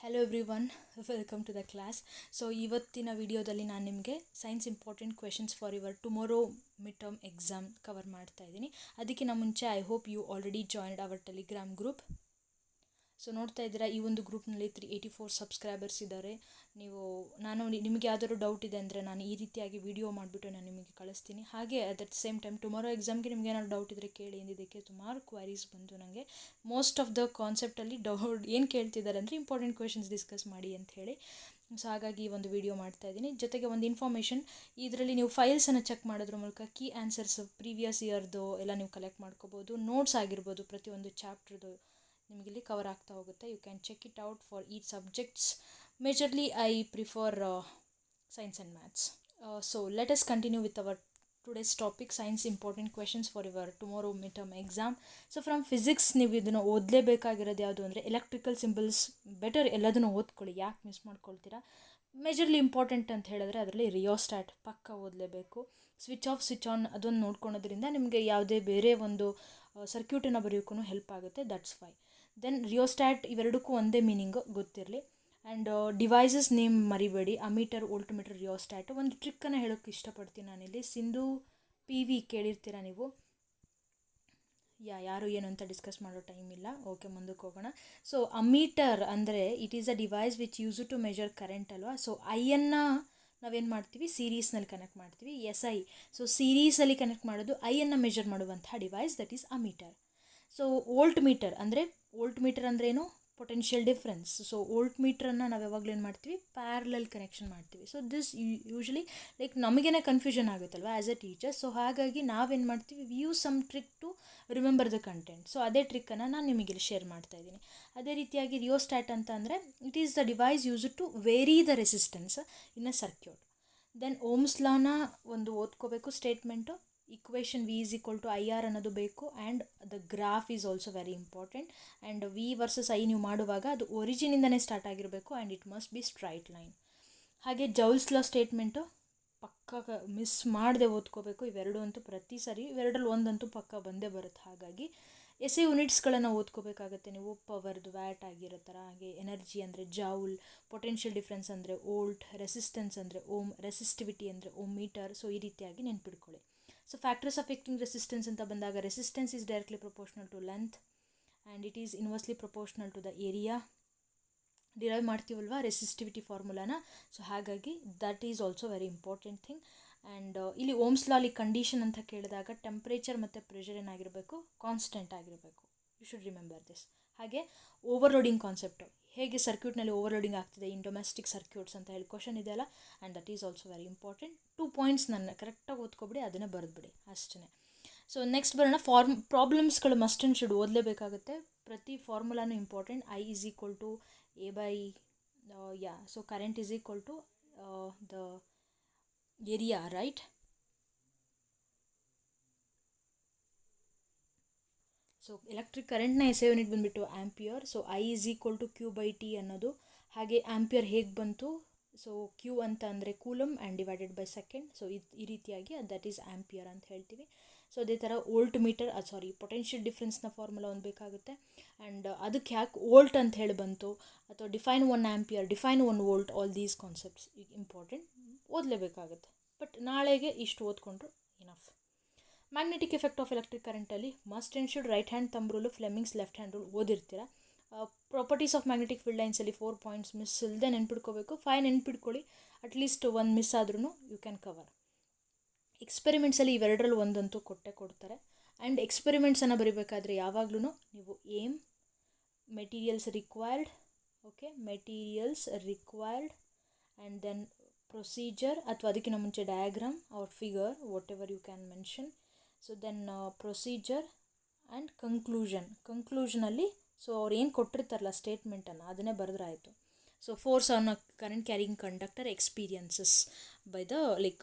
Hello everyone, welcome to the class. So ಇವತ್ತಿನ ವಿಡಿಯೋದಲ್ಲಿ ನಾನು ನಿಮಗೆ science important questions for your tomorrow mid term exam cover ಮಾಡ್ತಾ ಇದ್ದೀನಿ. ಅದಕ್ಕಿಂತ ಮುಂಚೆ I hope you already joined our Telegram group. So ನೋಡ್ತಾ ಇದ್ದೀರಾ, ಈ ಒಂದು ಗ್ರೂಪ್ನಲ್ಲಿ 384 ಸಬ್ಸ್ಕ್ರೈಬರ್ಸ್ ಇದ್ದಾರೆ. ನಿಮಗೆ ಯಾವ್ದಾದ್ರು ಡೌಟ್ ಇದೆ ಅಂದರೆ ನಾನು ಈ ರೀತಿಯಾಗಿ ವಿಡಿಯೋ ಮಾಡಿಬಿಟ್ಟು ನಾನು ನಿಮಗೆ ಕಳಿಸ್ತೀನಿ. ಹಾಗೆ at the same time tomorrow ಎಕ್ಸಾಮ್ಗೆ ನಿಮಗೆ ಏನಾದ್ರು ಡೌಟ್ ಇದ್ದರೆ ಕೇಳಿ ಎಂದಿದ್ದಕ್ಕೆ ಸುಮಾರು ಕ್ವೈರೀಸ್ ಬಂತು ನನಗೆ. ಮೋಸ್ಟ್ ಆಫ್ ದ ಕಾನ್ಸೆಪ್ಟಲ್ಲಿ ಡೌಟ್ ಏನು ಕೇಳ್ತಿದ್ದಾರೆ ಅಂದರೆ ಇಂಪಾರ್ಟೆಂಟ್ ಕ್ವೆಶನ್ಸ್ ಡಿಸ್ಕಸ್ ಮಾಡಿ ಅಂತ ಹೇಳಿ. ಸೊ ಹಾಗಾಗಿ ಈ ಒಂದು ವಿಡಿಯೋ ಮಾಡ್ತಾ ಇದ್ದೀನಿ. ಜೊತೆಗೆ ಒಂದು ಇನ್ಫಾರ್ಮೇಷನ್, ಇದರಲ್ಲಿ ನೀವು ಫೈಲ್ಸನ್ನು ಚೆಕ್ ಮಾಡೋದ್ರ ಮೂಲಕ ಕೀ ಆನ್ಸರ್ಸ್ ಪ್ರೀವಿಯಸ್ ಇಯರ್ದು ಎಲ್ಲ ನೀವು ಕಲೆಕ್ಟ್ ಮಾಡ್ಕೋಬೋದು. ನೋಟ್ಸ್ ಆಗಿರ್ಬೋದು, ಪ್ರತಿಯೊಂದು ಚಾಪ್ಟರ್ದು ನಿಮಗಿಲ್ಲಿ ಕವರ್ ಆಗ್ತಾ ಹೋಗುತ್ತೆ. You can check it out for each subjects. Majorly I prefer science and maths. So let us continue with our today's topic, science important questions for your tomorrow mid term exam. So from physics ನೀವು ಇದನ್ನು ಓದಲೇಬೇಕಾಗಿರೋದು ಯಾವುದು ಅಂದರೆ electrical symbols. Better ಎಲ್ಲದನ್ನು ಓದ್ಕೊಳ್ಳಿ, ಯಾಕೆ miss ಮಾಡ್ಕೊಳ್ತೀರಾ. Majorly important ಅಂತ ಹೇಳಿದ್ರೆ ಅದರಲ್ಲಿ ರಿಯೋಸ್ಟ್ಯಾಟ್ ಪಕ್ಕ ಓದಲೇಬೇಕು. ಸ್ವಿಚ್ ಆಫ್ ಸ್ವಿಚ್ ಆನ್ ಅದನ್ನು ನೋಡ್ಕೊಳೋದ್ರಿಂದ ನಿಮಗೆ ಯಾವುದೇ ಬೇರೆ ಒಂದು ಸರ್ಕ್ಯೂಟನ್ನು ಬರೆಯೋಕ್ಕೂ ಹೆಲ್ಪ್ ಆಗುತ್ತೆ. That's why. ದೆನ್ ರಿಯೋಸ್ಟ್ಯಾಟ್ ಇವೆರಡಕ್ಕೂ ಒಂದೇ ಮೀನಿಂಗು ಗೊತ್ತಿರಲಿ. ಆ್ಯಂಡ್ ಡಿವೈಸಸ್ ನೇಮ್ ಮರಿಬೇಡಿ. Ammeter, voltmeter, rheostat. ಒಂದು ಟ್ರಿಕ್ಕನ್ನು ಹೇಳೋಕ್ಕೆ ಇಷ್ಟಪಡ್ತೀನಿ ನಾನಿಲ್ಲಿ. ಸಿಂಧು PV ಕೇಳಿರ್ತೀರ ನೀವು. ಯಾರು ಏನು ಅಂತ ಡಿಸ್ಕಸ್ ಮಾಡೋ ಟೈಮ್ ಇಲ್ಲ. ಓಕೆ, ಮುಂದಕ್ಕೆ ಹೋಗೋಣ. ಸೊ ಅಮೀಟರ್ ಅಂದರೆ it is a device which use to measure current ಅಲ್ವಾ. ಸೊ ಐಯನ್ನು ನಾವೇನು ಮಾಡ್ತೀವಿ, ಸೀರೀಸ್ನಲ್ಲಿ ಕನೆಕ್ಟ್ ಮಾಡ್ತೀವಿ. SI. ಸೊ ಸೀರೀಸಲ್ಲಿ ಕನೆಕ್ಟ್ ಮಾಡೋದು ಐಯನ್ನು ಮೆಜರ್ ಮಾಡುವಂತಹ device, that is ammeter. So volt meter ಅಂದ್ರೇನು, ಪೊಟೆನ್ಷಿಯಲ್ ಡಿಫ್ರೆನ್ಸ್. ಸೊ ವೋಲ್ಟ್ ಮೀಟ್ರನ್ನು ನಾವು ಯಾವಾಗಲೂ ಏನು ಮಾಡ್ತೀವಿ, ಪ್ಯಾರಲಲ್ ಕನೆಕ್ಷನ್ ಮಾಡ್ತೀವಿ. ಸೊ ದಿಸ್ ಯೂಶ್ವಲಿ ಲೈಕ್ ನಮಗೇನೆ ಕನ್ಫ್ಯೂಷನ್ ಆಗುತ್ತಲ್ವ ಆ್ಯಸ್ ಎ ಟೀಚರ್. ಸೊ ಹಾಗಾಗಿ ನಾವೇನು ಮಾಡ್ತೀವಿ, we use some trick to remember the content. So ಅದೇ ಟ್ರಿಕ್ಕನ್ನು ನಾನು ನಿಮಗಿಲ್ಲಿ ಶೇರ್ ಮಾಡ್ತಾ ಇದ್ದೀನಿ. ಅದೇ ರೀತಿಯಾಗಿ ರಿಯೋಸ್ಟ್ಯಾಟ್ ಅಂತ ಅಂದರೆ it is the device use to vary the resistance in a circuit. Then ohm's ಲಾನ ಒಂದು ಓದ್ಕೋಬೇಕು statement. Equation V is equal to IR ಅನ್ನೋದು ಬೇಕು. And the graph is also very important. And V versus I ನೀವು ಮಾಡುವಾಗ ಅದು ಒರಿಜಿನಿಂದನೇ start ಆಗಿರಬೇಕು. And it must be straight line. ಹಾಗೆ ಜೌಲ್ಸ್ ಲಾ ಸ್ಟೇಟ್ಮೆಂಟು ಪಕ್ಕ ಮಿಸ್ ಮಾಡದೆ ಓದ್ಕೋಬೇಕು. ಇವೆರಡು ಅಂತೂ ಪ್ರತಿ ಸರಿ ಇವೆರಡರಲ್ಲಿ ಒಂದಂತೂ ಪಕ್ಕ ಬಂದೇ ಬರುತ್ತೆ. ಹಾಗಾಗಿ SI ಯೂನಿಟ್ಸ್ಗಳನ್ನು ಓದ್ಕೋಬೇಕಾಗತ್ತೆ ನೀವು. ಪವರ್ದು ವ್ಯಾಟ್ ಆಗಿರೋ ಥರ. ಹಾಗೆ ಎನರ್ಜಿ ಅಂದರೆ ಜೌಲ್, ಪೊಟೆನ್ಷಿಯಲ್ ಡಿಫ್ರೆನ್ಸ್ ಅಂದರೆ ವೋಲ್ಟ್, ರೆಸಿಸ್ಟೆನ್ಸ್ ಅಂದರೆ ಓಮ್, ರೆಸಿಸ್ಟಿವಿಟಿ ಅಂದರೆ ಓಮ್ ಮೀಟರ್. ಸೊ ಈ ರೀತಿಯಾಗಿ ನೆನ್ಪಿಡ್ಕೊಳ್ಳಿ. ಸೊ ಫ್ಯಾಕ್ಟರ್ಸ್ ಅಫೆಕ್ಟಿಂಗ್ ರೆಸಿಸ್ಟೆನ್ಸ್ ಅಂತ ಬಂದಾಗ resistance is directly proportional to length and it is inversely proportional to the area. Derive ಮಾಡ್ತೀವಲ್ವ ರೆಸಿಸ್ಟಿವಿಟಿ ಫಾರ್ಮುಲಾನ. ಸೊ ಹಾಗಾಗಿ that is also very important thing. And ಇಲ್ಲಿ ohm's ಲಾಲಿ ಕಂಡೀಷನ್ ಅಂತ ಕೇಳಿದಾಗ ಟೆಂಪ್ರೇಚರ್ ಮತ್ತು ಪ್ರೆಷರ್ ಏನಾಗಿರಬೇಕು, ಕಾನ್ಸ್ಟೆಂಟ್ ಆಗಿರಬೇಕು. You should remember this. ಹಾಗೆ ಓವರ್ಲೋಡಿಂಗ್ ಕಾನ್ಸೆಪ್ಟು, ಹೇಗೆ ಸರ್ಕ್ಯೂಟ್ನಲ್ಲಿ ಓವರ್ಲೋಡಿಂಗ್ ಆಗ್ತಿದೆ ಇನ್ ಡೊಮೆಸ್ಟಿಕ್ ಸರ್ಕ್ಯೂಟ್ಸ್ ಅಂತ ಹೇಳಿ ಕ್ವಶನ್ ಇದೆಯಲ್ಲ. And that is also very important. 2 points ನನ್ನ ಕರೆಕ್ಟಾಗಿ ಓದ್ಕೊಬಿಡಿ, ಅದನ್ನೇ ಬರೆದ್ಬಿಡಿ ಅಷ್ಟೇ. ಸೊ ನೆಕ್ಸ್ಟ್ ಬರೋಣ. ಪ್ರಾಬ್ಲಮ್ಸ್ಗಳು ಮಸ್ಟ್ ಆ್ಯಂಡ್ ಶುಡ್ ಓದಲೇಬೇಕಾಗುತ್ತೆ. ಪ್ರತಿ ಫಾರ್ಮುಲಾನು important. I is equal to A by so current is equal to the area, right. So electric ಕರೆಂಟ್ನ SI ಯೂನಿಟ್ ಬಂದುಬಿಟ್ಟು ampere. So I is equal to Q by T ಅನ್ನೋದು. ಹಾಗೆ ampere ಹೇಗೆ ಬಂತು, so Q ಅಂತ ಅಂದರೆ coulomb and divided by second. So ಈ ರೀತಿಯಾಗಿ ದಟ್ ಈಸ್ ಆ್ಯಂಪಿಯರ್ ಅಂತ ಹೇಳ್ತೀವಿ. ಸೊ ಅದೇ ಥರ ವೋಲ್ಟ್ ಮೀಟರ್ ಪೊಟೆನ್ಷಿಯಲ್ ಡಿಫ್ರೆನ್ಸ್ನ ಫಾರ್ಮುಲಾ ಒಂದು ಬೇಕಾಗುತ್ತೆ. ಆ್ಯಂಡ್ ಅದಕ್ಕೆ ಯಾಕೆ ವೋಲ್ಟ್ ಅಂತ ಹೇಳಿ ಬಂತು, ಅಥವಾ define 1 ampere, define 1 volt, all these concepts important, ಓದಲೇಬೇಕಾಗುತ್ತೆ. ಬಟ್ ನಾಳೆಗೆ ಇಷ್ಟು ಓದ್ಕೊಂಡ್ರು enough. Magnetic effect of electric ಕರೆಂಟಲ್ಲಿ must and should right hand thumb rule, Fleming's left hand rule ಓದಿರ್ತೀರ. ಪ್ರಾಪರ್ಟೀಸ್ ಆಫ್ ಮ್ಯಾಗ್ನೆಟಿಕ್ ಫೀಲ್ಡ್ ಲೈನ್ಸಲ್ಲಿ 4 ಪಾಯಿಂಟ್ಸ್ ಮಿಸ್ ಇಲ್ಲದೆ ನೆನ್ಪಿಡ್ಕೋಬೇಕು. 5 ನೆನ್ಪಿಡ್ಕೊಳ್ಳಿ, ಅಟ್ಲೀಸ್ಟ್ 1 ಮಿಸ್ ಆದ್ರೂ ಯು ಕ್ಯಾನ್ ಕವರ್. ಎಕ್ಸ್ಪೆರಿಮೆಂಟ್ಸಲ್ಲಿ ಇವೆರಡರಲ್ಲಿ ಒಂದಂತೂ ಕೊಡ್ತಾರೆ. ಆ್ಯಂಡ್ ಎಕ್ಸ್ಪೆರಿಮೆಂಟ್ಸನ್ನು ಬರೀಬೇಕಾದ್ರೆ ಯಾವಾಗಲೂ ನೀವು aim, materials required, okay, materials required, and then procedure, ಅಥವಾ ಅದಕ್ಕಿಂತ ಮುಂಚೆ diagram or figure, whatever you can mention. So then procedure and ಕಂಕ್ಲೂಷನಲ್ಲಿ ಸೊ ಅವ್ರು ಏನು ಕೊಟ್ಟಿರ್ತಾರಲ್ಲ ಸ್ಟೇಟ್ಮೆಂಟನ್ನು ಅದನ್ನೇ ಬರೆದ್ರಾಯಿತು. So force on a current carrying conductor experiences by the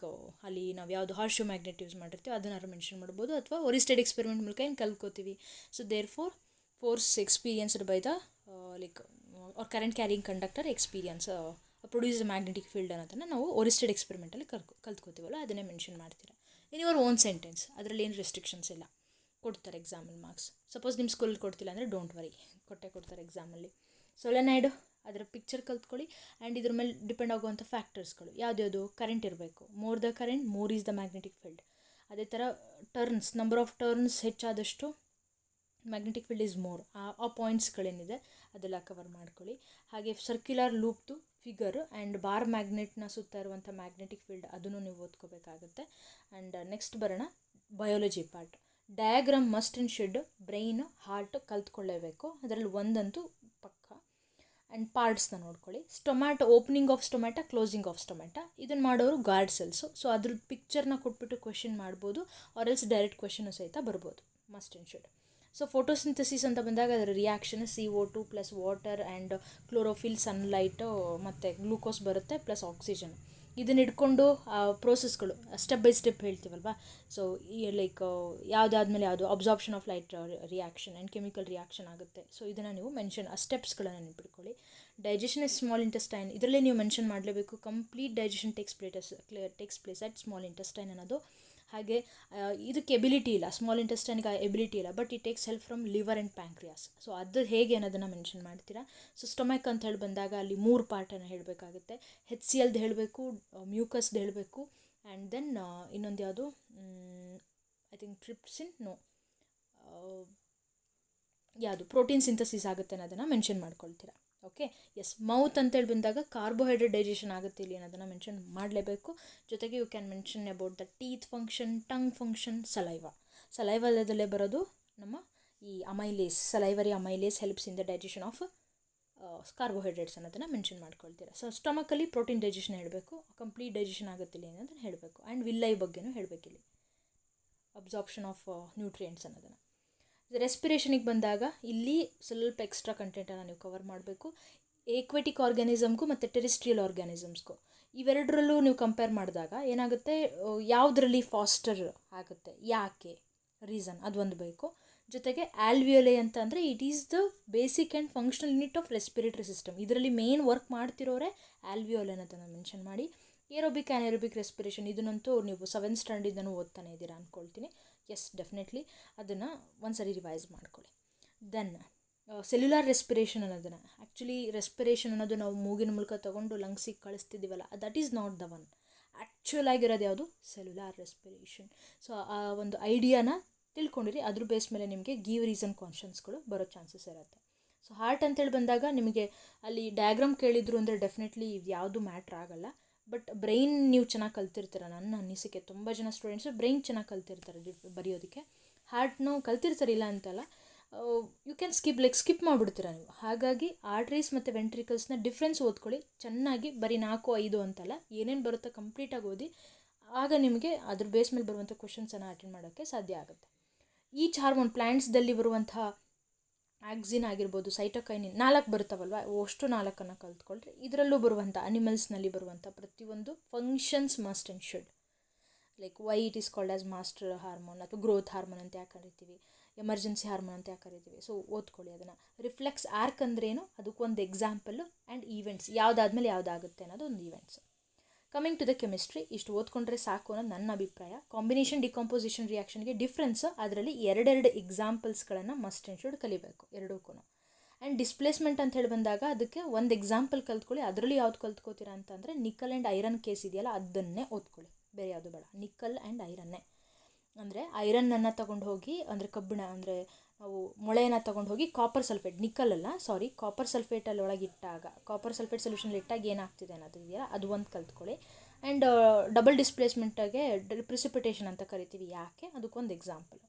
ಅಲ್ಲಿ ನಾವು ಯಾವುದು ಹಾರ್ಶ್ ಮ್ಯಾಗ್ನೆಟ್ ಯೂಸ್ ಮಾಡಿರ್ತೀವಿ ಅದನ್ನಾರು ಮೆನ್ಷನ್ ಮಾಡ್ಬೋದು, ಅಥವಾ ಓರಿಸ್ಟೆಡ್ ಎಕ್ಸ್ಪೆರಿಮೆಂಟ್ ಮೂಲಕ ಏನು ಕಲ್ತ್ಕೋತೀವಿ. So there force experienced by the or current carrying conductor experience produce magnetic field ಅನ್ನೋದನ್ನು ನಾವು ಓರಿಸ್ಟೆಡ್ ಎಕ್ಸ್ಪೆರಿಮೆಂಟಲ್ಲಿ ಕಲ್ತ್ಕೋತೀವಲ್ಲ ಅದನ್ನೇ ಮೆನ್ಷನ್ ಮಾಡ್ತೀರಾ. ಇನ್ ಯುವರ್ ಓನ್ ಸೆಂಟೆನ್ಸ್, ಅದರಲ್ಲಿ ಏನು ರೆಸ್ಟ್ರಿಕ್ಷನ್ಸ್ ಇಲ್ಲ, ಕೊಡ್ತಾರೆ ಎಕ್ಸಾಮಲ್ಲಿ ಮಾರ್ಕ್ಸ್. ಸಪೋಸ್ ನಿಮ್ಮ ಸ್ಕೂಲಲ್ಲಿ ಕೊಡ್ತಿಲ್ಲ ಅಂದರೆ ಡೋಂಟ್ ವರಿ, ಕೊಡ್ತಾರೆ ಎಕ್ಸಾಮಲ್ಲಿ. ಸೊಲೆನಾಯ್ಡ್ ಅದರ ಪಿಕ್ಚರ್ ಕಲ್ತ್ಕೊಳ್ಳಿ. ಆ್ಯಂಡ್ ಇದ್ರ ಮೇಲೆ ಡಿಪೆಂಡ್ ಆಗುವಂಥ ಫ್ಯಾಕ್ಟರ್ಸ್ಗಳು ಯಾವ್ದ್ಯಾವುದು. ಕರೆಂಟ್ ಇರಬೇಕು, more the current more is the magnetic field. ಅದೇ ಥರ ಟರ್ನ್ಸ್, ನಂಬರ್ ಆಫ್ ಟರ್ನ್ಸ್ ಹೆಚ್ಚಾದಷ್ಟು ಮ್ಯಾಗ್ನೆಟಿಕ್ ಫೀಲ್ಡ್ ಈಸ್ ಮೋರ್. ಆ ಪಾಯಿಂಟ್ಸ್ಗಳೇನಿದೆ ಅದೆಲ್ಲ ಕವರ್ ಮಾಡ್ಕೊಳ್ಳಿ. ಹಾಗೆ ಸರ್ಕ್ಯುಲರ್ ಲೂಪ್ದು ಫಿಗರ್ ಆ್ಯಂಡ್ ಬಾರ್ ಮ್ಯಾಗ್ನೆಟ್ನ ಸುತ್ತ ಇರುವಂಥ ಮ್ಯಾಗ್ನೆಟಿಕ್ ಫೀಲ್ಡ್ ಅದನ್ನು ನೀವು ಓದ್ಕೋಬೇಕಾಗುತ್ತೆ. ಆ್ಯಂಡ್ ನೆಕ್ಸ್ಟ್ ಬರೋಣ biology part. Diagram must and should brain heart ಕಲ್ತ್ಕೊಳ್ಳೇಬೇಕು, ಅದರಲ್ಲಿ ಒಂದಂತೂ ಪಕ್ಕ. ಆ್ಯಂಡ್ ಪಾರ್ಟ್ಸ್ನ ನೋಡ್ಕೊಳ್ಳಿ. Stomata, opening of stomata, closing of stomata, ಇದನ್ನು ಮಾಡೋರು ಗಾರ್ಡ್ ಸೆಲ್ಸು. ಸೊ ಅದ್ರದ್ದು ಪಿಕ್ಚರ್ನ ಕೊಟ್ಬಿಟ್ಟು ಕ್ವೆಶನ್ ಮಾಡ್ಬೋದು, ಆರ್ ಎಲ್ಸ್ ಡೈರೆಕ್ಟ್ ಕ್ವೆಶನು ಸಹಿತ ಬರ್ಬೋದು. Must and should. So photosynthesis ಅಂತ ಬಂದಾಗ ಅದರ reaction CO2 plus water and chlorophyll, sunlight ಮತ್ತು ಗ್ಲೂಕೋಸ್ ಬರುತ್ತೆ ಪ್ಲಸ್ ಆಕ್ಸಿಜನ್. ಇದನ್ನ ಇಟ್ಕೊಂಡು ಪ್ರೋಸೆಸ್ಗಳು ಸ್ಟೆಪ್ ಬೈ ಸ್ಟೆಪ್ ಹೇಳ್ತೀವಲ್ವ. ಸೊ ಲೈಕ್ ಯಾವುದಾದ್ಮೇಲೆ ಯಾವುದು absorption of light reaction and chemical reaction ಆಗುತ್ತೆ. ಸೊ ಇದನ್ನು ನೀವು ಮೆನ್ಷನ್, ಆ ಸ್ಟೆಪ್ಸ್ಗಳನ್ನು ನೆನ್ಪಿಟ್ಕೊಳ್ಳಿ. ಡೈಜೆಷನ್ ಇಸ್ ಸ್ಮಾಲ್ ಇಂಟೆಸ್ಟೈನ್, ಇದರಲ್ಲೇ ನೀವು ಮೆನ್ಷನ್ ಮಾಡಲೇಬೇಕು. Complete digestion takes place at small intestine ಅನ್ನೋದು. ಹಾಗೆ ಇದಕ್ಕೆ ಎಬಿಲಿಟಿ ಇಲ್ಲ, ಸ್ಮಾಲ್ ಇಂಟೆಸ್ಟೈನ್ಗೆ ಎಬಿಲಿಟಿ ಇಲ್ಲ, but it takes help from liver and pancreas. So ಅದು ಹೇಗೆ ಅನ್ನೋದನ್ನು ಮೆನ್ಷನ್ ಮಾಡ್ತೀರಾ. ಸೊ ಸ್ಟೊಮ್ಯಾಕ್ ಅಂತ ಹೇಳಿ ಬಂದಾಗ ಅಲ್ಲಿ 3 ಪಾರ್ಟನ್ನು ಹೇಳಬೇಕಾಗುತ್ತೆ. HClದು ಹೇಳಬೇಕು, ಮ್ಯೂಕಸ್ದು ಹೇಳಬೇಕು, ಆ್ಯಂಡ್ ದೆನ್ ಇನ್ನೊಂದು ಯಾವುದು, ಐ ಥಿಂಕ್ ಟ್ರಿಪ್ಸಿನ್, ಯಾವುದು ಪ್ರೋಟೀನ್ ಸಿಂಥಸಿಸ್ ಆಗುತ್ತೆ ಅನ್ನೋದನ್ನು ಮೆನ್ಷನ್ ಮಾಡ್ಕೊಳ್ತೀರಾ. Okay, yes. ಮೌತ್ ಅಂತೇಳಿ ಬಂದಾಗ ಕಾರ್ಬೋಹೈಡ್ರೇಟ್ ಡೈಜೆಷನ್ ಆಗುತ್ತೆ ಇಲ್ಲಿ ಅನ್ನೋದನ್ನು ಮೆನ್ಷನ್ ಮಾಡಲೇಬೇಕು. ಜೊತೆಗೆ you can mention about the teeth function, tongue function, ಸಲೈವದಲ್ಲೇ ಬರೋದು ನಮ್ಮ ಈ amylase, salivary amylase helps in the digestion of carbohydrates ಅನ್ನೋದನ್ನು ಮೆನ್ಷನ್ ಮಾಡ್ಕೊಳ್ತೀರಾ. ಸೊ ಸ್ಟಮಕಲ್ಲಿ ಪ್ರೋಟೀನ್ ಡೈಜೆಷನ್ ಹೇಳಬೇಕು, ಕಂಪ್ಲೀಟ್ ಡೈಜೆಷನ್ ಆಗುತ್ತಿಲ್ಲ ಅನ್ನೋದನ್ನು ಹೇಳಬೇಕು. ಆ್ಯಂಡ್ ವಿಲ್ಲೈ ಬಗ್ಗೆನೂ ಹೇಳಬೇಕಿಲ್ಲಿ, ಅಬ್ಸಾರ್ಪ್ಷನ್ ಆಫ್ ನ್ಯೂಟ್ರಿಯೆಂಟ್ಸ್ ಅನ್ನೋದನ್ನು. ರೆಸ್ಪಿರೇಷನಿಗೆ ಬಂದಾಗ ಇಲ್ಲಿ ಸ್ವಲ್ಪ ಎಕ್ಸ್ಟ್ರಾ ಕಂಟೆಂಟನ್ನು ನೀವು ಕವರ್ ಮಾಡಬೇಕು. ಏಕ್ವೆಟಿಕ್ ಆರ್ಗ್ಯಾನಿಸಮ್ಗೂ ಮತ್ತು ಟೆರಿಸ್ಟ್ರಿಯಲ್ ಆರ್ಗ್ಯಾನಿಸಮ್ಸ್ಗೂ ಇವೆರಡರಲ್ಲೂ ನೀವು ಕಂಪೇರ್ ಮಾಡಿದಾಗ ಏನಾಗುತ್ತೆ, ಯಾವುದರಲ್ಲಿ ಫಾಸ್ಟರ್ ಆಗುತ್ತೆ, ಯಾಕೆ, ರೀಸನ್ ಅದೊಂದು ಬೇಕು. ಜೊತೆಗೆ ಆಲ್ವಿಯೋಲೆ ಅಂತ ಅಂದರೆ it is the basic and functional unit of respiratory system. ಇದರಲ್ಲಿ ಮೇನ್ ವರ್ಕ್ ಮಾಡ್ತಿರೋರೆ ಆಲ್ವಿಯೋಲೆ ಅನ್ನೋದನ್ನು ಮೆನ್ಷನ್ ಮಾಡಿ. ಏರೋಬಿಕ್ ಆ್ಯನ್ ರೆಸ್ಪಿರೇಷನ್ ಇದನ್ನಂತೂ ನೀವು 7th ಸ್ಟ್ಯಾಂಡರ್ಡಿಂದನೂ ಓದ್ತಾನೆ ಇದ್ದೀರಾ ಅಂದ್ಕೊಳ್ತೀನಿ. ಎಸ್, ಡೆಫಿನೆಟ್ಲಿ ಅದನ್ನು ಒಂದ್ಸರಿ ರಿವೈಸ್ ಮಾಡ್ಕೊಳ್ಳಿ. ದೆನ್ ಸೆಲ್ಯುಲಾರ್ ರೆಸ್ಪಿರೇಷನ್ ಅನ್ನೋದನ್ನು, ಆ್ಯಕ್ಚುಲಿ ರೆಸ್ಪಿರೇಷನ್ ಅನ್ನೋದು ನಾವು ಮೂಗಿನ ಮೂಲಕ ತೊಗೊಂಡು ಲಂಗ್ಸಿಗೆ ಕಳಿಸ್ತಿದ್ದೀವಲ್ಲ, that is not the one. Actual ಆಗಿರೋದು ಯಾವುದು, ಸೆಲ್ಯುಲಾರ್ ರೆಸ್ಪಿರೇಷನ್. ಸೊ ಆ ಒಂದು ಐಡಿಯಾನ ತಿಳ್ಕೊಂಡಿರಿ, ಅದ್ರ ಬೇಸ್ ಮೇಲೆ ನಿಮಗೆ ಗಿವ್ ರೀಸನ್ ಕ್ವಶನ್ಸ್ಗಳು ಬರೋ ಚಾನ್ಸಸ್ ಇರುತ್ತೆ. ಸೊ ಹಾರ್ಟ್ ಅಂತೇಳಿ ಬಂದಾಗ ನಿಮಗೆ ಅಲ್ಲಿ ಡಯಾಗ್ರಾಮ್ ಕೇಳಿದ್ರು ಅಂದರೆ ಡೆಫಿನೆಟ್ಲಿ ಇದು ಯಾವುದು ಮ್ಯಾಟ್ರ್ ಆಗೋಲ್ಲ. ಬಟ್ ಬ್ರೈನ್ ನೀವು ಚೆನ್ನಾಗಿ ಕಲ್ತಿರ್ತೀರ, ನನ್ನ ಅನಿಸಿಕೆ. ತುಂಬ ಜನ ಸ್ಟೂಡೆಂಟ್ಸು ಬ್ರೈನ್ ಚೆನ್ನಾಗಿ ಕಲ್ತಿರ್ತಾರೆ ಬರೆಯೋದಕ್ಕೆ. ಹಾರ್ಟ್ನು ಕಲ್ತಿರ್ತಾರೆ, ಇಲ್ಲ ಅಂತಲ್ಲ. ಯು ಕ್ಯಾನ್ ಸ್ಕಿಪ್ ಮಾಡಿಬಿಡ್ತೀರ ನೀವು. ಹಾಗಾಗಿ ಆರ್ಟ್ರೀಸ್ ಮತ್ತು ವೆಂಟ್ರಿಕಲ್ಸ್ನ ಡಿಫ್ರೆನ್ಸ್ ಓದ್ಕೊಳ್ಳಿ ಚೆನ್ನಾಗಿ. ಬರೀ 4-5 ಅಂತಲ್ಲ, ಏನೇನು ಬರುತ್ತೋ ಕಂಪ್ಲೀಟಾಗಿ ಓದಿ. ಆಗ ನಿಮಗೆ ಅದ್ರ ಬೇಸ್ ಮೇಲೆ ಬರುವಂಥ ಕ್ವಶನ್ಸನ್ನು ಅಟೆಂಡ್ ಮಾಡೋಕ್ಕೆ ಸಾಧ್ಯ ಆಗುತ್ತೆ. ಈಚ್ ಹಾರ್ಮೋನ್, ಪ್ಲ್ಯಾಂಟ್ಸ್ದಲ್ಲಿ ಬರುವಂತಹ ಆಕ್ಸಿನ್ ಆಗಿರ್ಬೋದು, ಸೈಟೋಕೈನಿನ್ 4 ಬರುತ್ತವಲ್ವ, ಅಷ್ಟು 4 ಕಲ್ತ್ಕೊಳ್ರಿ. ಇದರಲ್ಲೂ ಬರುವಂಥ ಅನಿಮಲ್ಸ್ನಲ್ಲಿ ಬರುವಂಥ ಪ್ರತಿಯೊಂದು functions must and should. Like why it is called as master hormone ಅಥವಾ ಗ್ರೋತ್ ಹಾರ್ಮೋನ್ ಅಂತ ಯಾಕೆ ಕರಿತೀವಿ, ಎಮರ್ಜೆನ್ಸಿ ಹಾರ್ಮೋನ್ ಅಂತ ಯಾಕೆ ಕರಿತೀವಿ. ಸೊ ಓದ್ಕೊಳ್ಳಿ ಅದನ್ನು. ರಿಫ್ಲೆಕ್ಸ್ ಆರ್ಕ್ ಅಂದ್ರೇನು, ಅದಕ್ಕೊಂದು ಎಕ್ಸಾಂಪಲ್ಲು. ಆ್ಯಂಡ್ ಈವೆಂಟ್ಸ್, ಯಾವುದಾದ್ಮೇಲೆ ಯಾವುದಾಗುತ್ತೆ ಅನ್ನೋದು ಒಂದು events. Coming to the chemistry, ಇಷ್ಟು ಓದ್ಕೊಂಡ್ರೆ ಸಾಕು ಅನ್ನೋದು ನನ್ನ ಅಭಿಪ್ರಾಯ. ಕಾಂಬಿನೇಷನ್ ಡಿಕಾಂಪೋಸಿಷನ್ ರಿಯಾಕ್ಷನ್ಗೆ ಡಿಫ್ರೆನ್ಸ್, ಅದರಲ್ಲಿ 2 ಎಕ್ಸಾಂಪಲ್ಸ್ಗಳನ್ನು ಮಸ್ಟ್ ಆ್ಯಂಡ್ ಶುಡ್ ಕಲಿಬೇಕು ಎರಡಕ್ಕೂ. ಆ್ಯಂಡ್ ಡಿಸ್ಪ್ಲೇಸ್ಮೆಂಟ್ ಅಂತ ಹೇಳಿ ಬಂದಾಗ ಅದಕ್ಕೆ ಒಂದು ಎಕ್ಸಾಂಪಲ್ ಕಲ್ತ್ಕೊಳ್ಳಿ. ಅದರಲ್ಲಿ ಯಾವ್ದು ಕಲ್ತ್ಕೋತೀರಾ ಅಂತಂದರೆ ನಿಕ್ಕಲ್ ಆ್ಯಂಡ್ ಐರನ್ ಕೇಸ್ ಇದೆಯಲ್ಲ, ಅದನ್ನೇ ಓದ್ಕೊಳ್ಳಿ, ಬೇರೆ ಯಾವುದು ಬೇಡ. ನಿಕ್ಕಲ್ ಆ್ಯಂಡ್ ಐರನ್ನೇ ಅಂದರೆ ಐರನ್ನನ್ನು ತೊಗೊಂಡು ಹೋಗಿ, ಅಂದರೆ ಕಬ್ಬಿಣ, ಅಂದರೆ ನಾವು ಮೊಳೆಯನ್ನು ತೊಗೊಂಡು ಹೋಗಿ ಕಾಪರ್ ಸಲ್ಫೇಟ್, ನಿಕ್ಕಲ್ ಅಲ್ಲ ಸಾರಿ, ಕಾಪರ್ ಸಲ್ಫೇಟಲ್ಲಿ ಒಳಗೆ ಇಟ್ಟಾಗ, ಕಾಪರ್ ಸಲ್ಫೇಟ್ ಸೊಲ್ಯೂಷನಲ್ಲಿ ಇಟ್ಟಾಗ ಏನಾಗ್ತಿದೆ ಅನ್ನೋದು ಇದೆಯಲ್ಲ, ಅದು ಒಂದು ಕಲ್ತ್ಕೊಳ್ಳಿ. ಆ್ಯಂಡ್ ಡಬಲ್ ಡಿಸ್ಪ್ಲೇಸ್ಮೆಂಟಾಗೆ ಪ್ರಿಸಿಪಿಟೇಷನ್ ಅಂತ ಕರಿತೀವಿ, ಯಾಕೆ, ಅದಕ್ಕೊಂದು ಎಕ್ಸಾಂಪಲ್.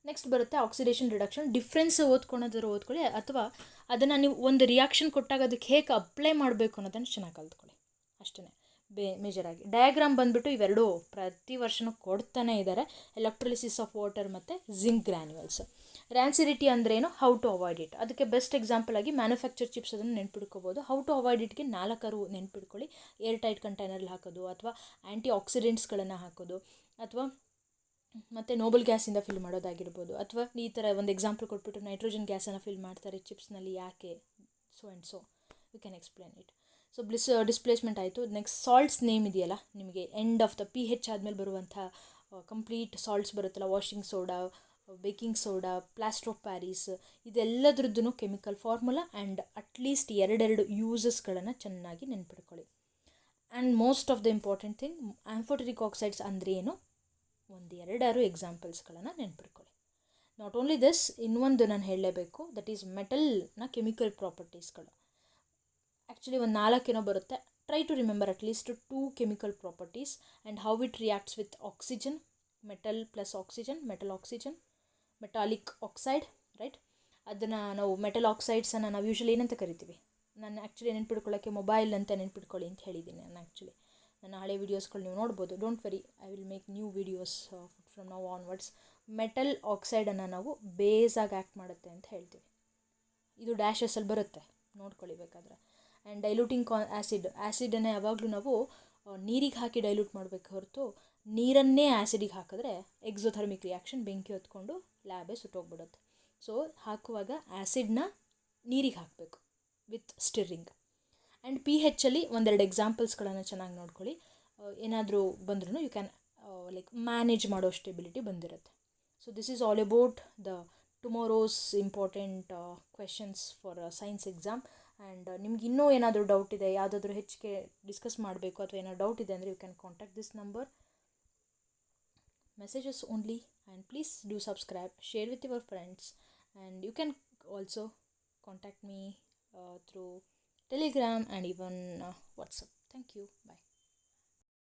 ನೆಕ್ಸ್ಟ್ ಬರುತ್ತೆ ಆಕ್ಸಿಡೇಷನ್ ರಿಡಕ್ಷನ್. ಡಿಫ್ರೆನ್ಸ್ ಓದ್ಕೊಳ್ಳಿ, ಅಥವಾ ಅದನ್ನು ನೀವು ಒಂದು ರಿಯಾಕ್ಷನ್ ಕೊಟ್ಟಾಗ ಅದಕ್ಕೆ ಹೇಗೆ ಅಪ್ಲೈ ಮಾಡಬೇಕು ಅನ್ನೋದನ್ನು ಚೆನ್ನಾಗಿ ಕಲ್ತ್ಕೊಳ್ಳಿ, ಅಷ್ಟೇ ಮೇಜರಾಗಿ. ಡಯಾಗ್ರಾಮ್ ಬಂದುಬಿಟ್ಟು ಇವೆರಡೂ ಪ್ರತಿ ವರ್ಷನೂ ಕೊಡ್ತಾನೆ ಇದ್ದಾರೆ, ಎಲೆಕ್ಟ್ರೋಲಿಸಿಸ್ ಆಫ್ ವಾಟರ್ ಮತ್ತು ಜಿಂಕ್ ಗ್ರ್ಯಾನ್ಯುವಲ್ಸ್. ರ್ಯಾನ್ಸಿಡಿಟಿ ಅಂದ್ರೇನು, ಹೌ ಟು ಅವಾಯ್ಡ್ ಇಟ್, ಅದಕ್ಕೆ ಬೆಸ್ಟ್ ಎಕ್ಸಾಂಪಲ್ ಆಗಿ ಮ್ಯಾನುಫ್ಯಾಕ್ಚರ್ ಚಿಪ್ಸ್ ಅದನ್ನು ನೆನ್ಪಿಡ್ಕೋಬೋದು. ಹೌ ಟು ಅವಾಯ್ಡ್ ಇಟ್ಗೆ 4 ನೆನ್ಪಿಡ್ಕೊಳ್ಳಿ. ಏರ್ ಟೈಟ್ ಕಂಟೈನರ್ಲಿ ಹಾಕೋದು, ಅಥವಾ ಆ್ಯಂಟಿ ಆಕ್ಸಿಡೆಂಟ್ಸ್ಗಳನ್ನು ಹಾಕೋದು, ಅಥವಾ ಮತ್ತು ನೋಬಲ್ ಗ್ಯಾಸಿಂದ ಫಿಲ್ ಮಾಡೋದಾಗಿರ್ಬೋದು, ಅಥವಾ ಈ ಥರ ಒಂದು ಎಕ್ಸಾಂಪಲ್ ಕೊಟ್ಬಿಟ್ಟು ನೈಟ್ರೋಜನ್ ಗ್ಯಾಸನ್ನು ಫಿಲ್ ಮಾಡ್ತಾರೆ ಚಿಪ್ಸ್ನಲ್ಲಿ, ಯಾಕೆ, so and so you can explain it. So displacement ಆಯಿತು. ನೆಕ್ಸ್ಟ್ ಸಾಲ್ಟ್ಸ್ ನೇಮ್ ಇದೆಯಲ್ಲ ನಿಮಗೆ, ಎಂಡ್ ಆಫ್ ದ PH ಆದಮೇಲೆ ಬರುವಂಥ ಕಂಪ್ಲೀಟ್ ಸಾಲ್ಟ್ಸ್ ಬರುತ್ತಲ್ಲ, washing soda, baking soda, plaster of Paris, ಇದೆಲ್ಲದ್ರದ್ದು ಕೆಮಿಕಲ್ ಫಾರ್ಮುಲಾ ಆ್ಯಂಡ್ ಅಟ್ಲೀಸ್ಟ್ ಎರಡೆರಡು ಯೂಸಸ್ಗಳನ್ನು ಚೆನ್ನಾಗಿ ನೆನ್ಪಿಡ್ಕೊಳ್ಳಿ. And most of the important thing, amphoteric oxides ಅಂದರೆ ಏನು, ಒಂದು ಎರಡಾರು ಎಕ್ಸಾಂಪಲ್ಸ್ಗಳನ್ನು ನೆನ್ಪಿಡ್ಕೊಳ್ಳಿ. ನಾಟ್ ಓನ್ಲಿ ದಿಸ್, ಇನ್ನೊಂದು ನಾನು ಹೇಳಲೇಬೇಕು, ದಟ್ ಈಸ್ ಮೆಟಲ್ನ ಕೆಮಿಕಲ್ ಪ್ರಾಪರ್ಟೀಸ್ಗಳು. ಆ್ಯಕ್ಚುಲಿ ಒಂದು 4 ಏನೋ ಬರುತ್ತೆ. Try to remember at least 2 chemical properties and how it reacts with oxygen, metal plus oxygen, metal oxygen, metallic oxide, right. ಅದನ್ನು ನಾವು ಮೆಟಲ್ ಆಕ್ಸೈಡ್ಸನ್ನು ನಾವು ಯೂಶ್ವಲಿ ಏನಂತ ಕರಿತೀವಿ. ನಾನು ಆ್ಯಕ್ಚುಲಿ ನೆನ್ಪಿಡ್ಕೊಳ್ಳೋಕ್ಕೆ ಮೊಬೈಲ್ ಅಂತ ನೆನ್ಪಿಡ್ಕೊಳ್ಳಿ ಅಂತ ಹೇಳಿದ್ದೀನಿ ನಾನು. ಆ್ಯಕ್ಚುಲಿ ನನ್ನ ಹಳೆ ವೀಡಿಯೋಸ್ಗಳು ನೀವು ನೋಡ್ಬೋದು. Don't worry, I will make new videos from now onwards. Metal ಆಕ್ಸೈಡನ್ನು ನಾವು ಬೇಸಾಗಿ ಆ್ಯಕ್ಟ್ ಮಾಡುತ್ತೆ ಅಂತ ಹೇಳ್ತೀವಿ. ಇದು ಡ್ಯಾಶಸಲ್ಲಿ ಬರುತ್ತೆ, ನೋಡ್ಕೊಳ್ಳಿ ಬೇಕಾದರೆ. ಆ್ಯಂಡ್ ಡೈಲ್ಯೂಟಿಂಗ್ ಆ್ಯಸಿಡನ್ನು ಯಾವಾಗಲೂ ನಾವು ನೀರಿಗೆ ಹಾಕಿ ಡೈಲ್ಯೂಟ್ ಮಾಡಬೇಕು ಹೊರತು ನೀರನ್ನೇ ಆ್ಯಸಿಡಿಗೆ ಹಾಕಿದ್ರೆ ಎಕ್ಸೋಥರ್ಮಿಕ್ ರಿಯಾಕ್ಷನ್, ಬೆಂಕಿ ಹೊತ್ಕೊಂಡು ಲ್ಯಾಬೇ ಸುಟ್ಟೋಗ್ಬಿಡುತ್ತೆ. ಸೊ ಹಾಕುವಾಗ ಆ್ಯಸಿಡ್ನ ನೀರಿಗೆ ಹಾಕಬೇಕು ವಿತ್ ಸ್ಟಿರ್ರಿಂಗ್. ಆ್ಯಂಡ್ pH ಅಲ್ಲಿ ಒಂದೆರಡು ಎಕ್ಸಾಂಪಲ್ಸ್ಗಳನ್ನು ಚೆನ್ನಾಗಿ ನೋಡ್ಕೊಳ್ಳಿ. ಏನಾದರೂ ಬಂದ್ರೂ ಯು ಕ್ಯಾನ್ ಲೈಕ್ ಮ್ಯಾನೇಜ್ ಮಾಡೋ ಸ್ಟೆಬಿಲಿಟಿ ಬಂದಿರುತ್ತೆ. So this is all about the tomorrow's important questions for science exam. And ನಿಮ್ಗೆ ಇನ್ನೂ ಏನಾದರೂ ಡೌಟ್ ಇದೆ, ಯಾವುದಾದ್ರೂ ಹೆಚ್ಚಿಗೆ ಡಿಸ್ಕಸ್ ಮಾಡಬೇಕು ಅಥವಾ ಏನಾದ್ರು ಡೌಟ್ ಇದೆ ಅಂದರೆ you can contact this number. Messages only, and please do subscribe, share with your friends, and you can also contact me through Telegram and even WhatsApp. Thank you. Bye.